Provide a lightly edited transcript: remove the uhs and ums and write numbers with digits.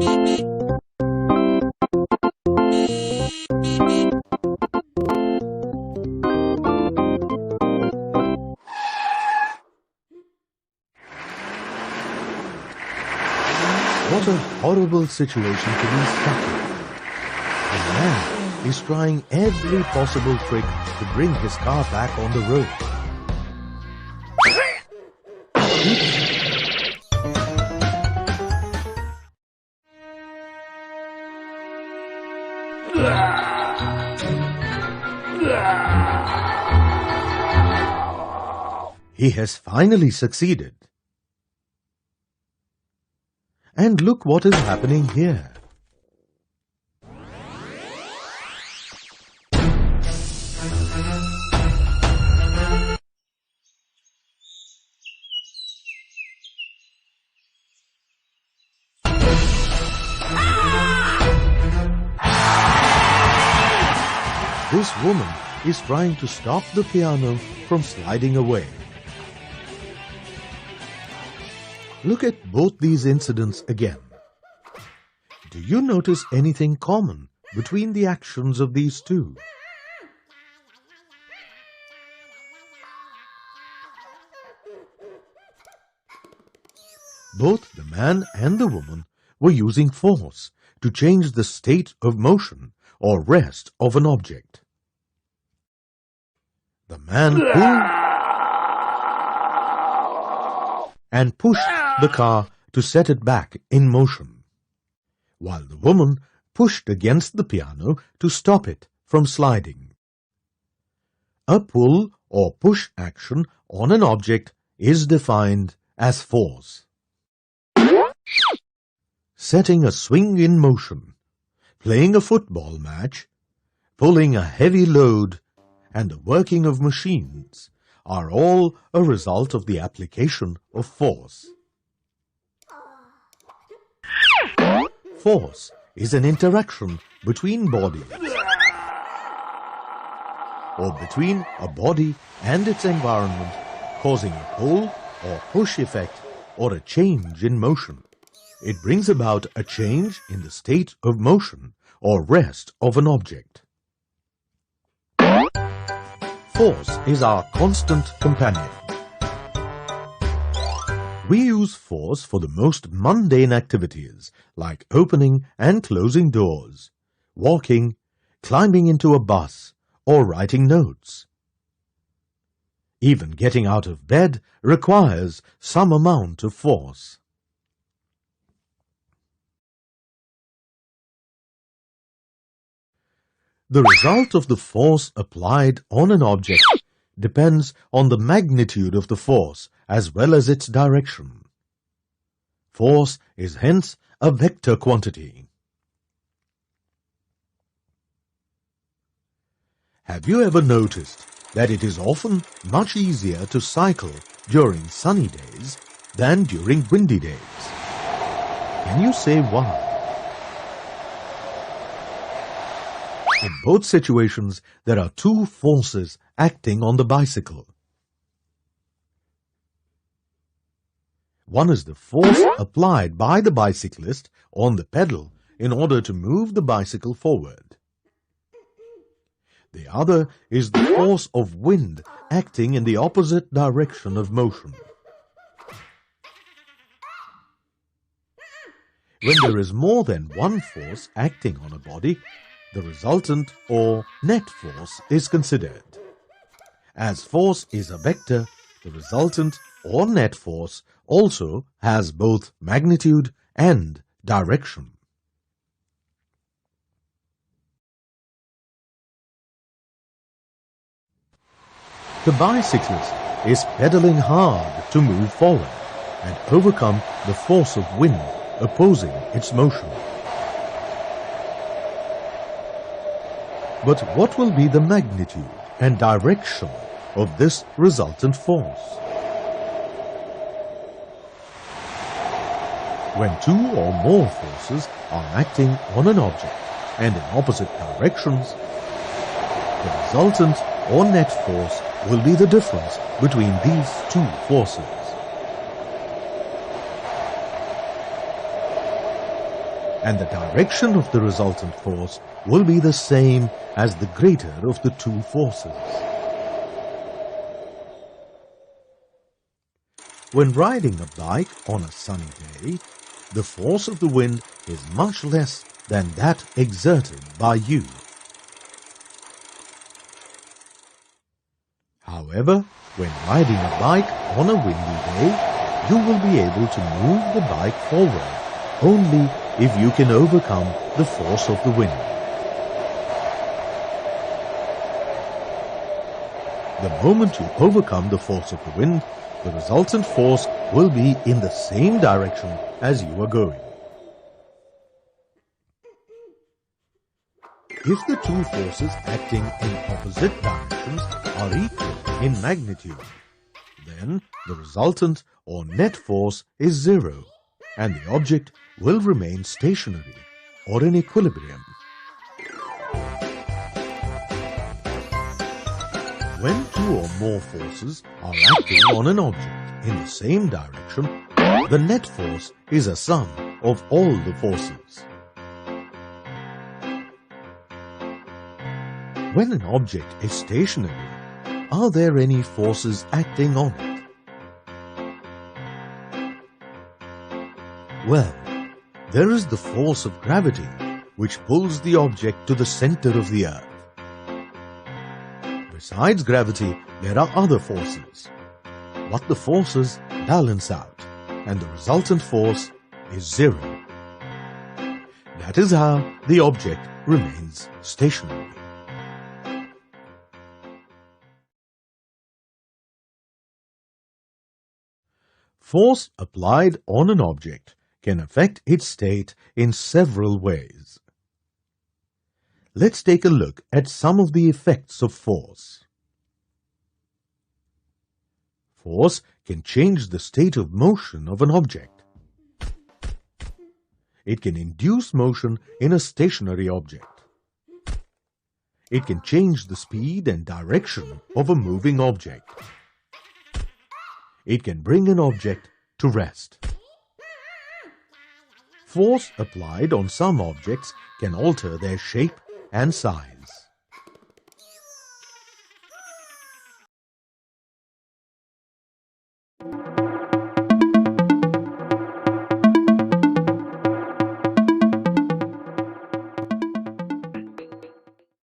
What a horrible situation to be stuck in. The man is trying every possible trick to bring his car back on the road. He has finally succeeded. And look what is happening here. This woman is trying to stop the piano from sliding away. Look at both these incidents again. Do you notice anything common between the actions of these two? Both the man and the woman were using force to change the state of motion or rest of an object. The man pulled and pushed the car to set it back in motion, while the woman pushed against the piano to stop it from sliding. A pull or push action on an object is defined as force. Setting a swing in motion, playing a football match, pulling a heavy load, and the working of machines are all a result of the application of force. Force is an interaction between bodies, or between a body and its environment, causing a pull or push effect or a change in motion. It brings about a change in the state of motion or rest of an object. Force is our constant companion. We use force for the most mundane activities like opening and closing doors, walking, climbing into a bus, or writing notes. Even getting out of bed requires some amount of force. The result of the force applied on an object depends on the magnitude of the force as well as its direction. Force is hence a vector quantity. Have you ever noticed that it is often much easier to cycle during sunny days than during windy days? Can you say why? In both situations, there are two forces acting on the bicycle. One is the force applied by the bicyclist on the pedal in order to move the bicycle forward. The other is the force of wind acting in the opposite direction of motion. When there is more than one force acting on a body, the resultant or net force is considered. As force is a vector, the resultant or net force also has both magnitude and direction. The bicyclist is pedaling hard to move forward and overcome the force of wind opposing its motion. But what will be the magnitude and direction of this resultant force? When two or more forces are acting on an object and in opposite directions, the resultant or net force will be the difference between these two forces. and the direction of the resultant force will be the same as the greater of the two forces. When riding a bike on a sunny day, the force of the wind is much less than that exerted by you. However, when riding a bike on a windy day, you will be able to move the bike forward only if you can overcome the force of the wind. The moment you overcome the force of the wind, the resultant force will be in the same direction as you are going. If the two forces acting in opposite directions are equal in magnitude, then the resultant or net force is zero, and the object will remain stationary or in equilibrium. When two or more forces are acting on an object in the same direction, the net force is a sum of all the forces. When an object is stationary, are there any forces acting on it? Well, there is the force of gravity, which pulls the object to the center of the earth. Besides gravity, there are other forces, but the forces balance out, and the resultant force is zero. That is how the object remains stationary. Force applied on an object can affect its state in several ways. Let's take a look at some of the effects of force. Force can change the state of motion of an object. It can induce motion in a stationary object. It can change the speed and direction of a moving object. It can bring an object to rest. Force applied on some objects can alter their shape and size.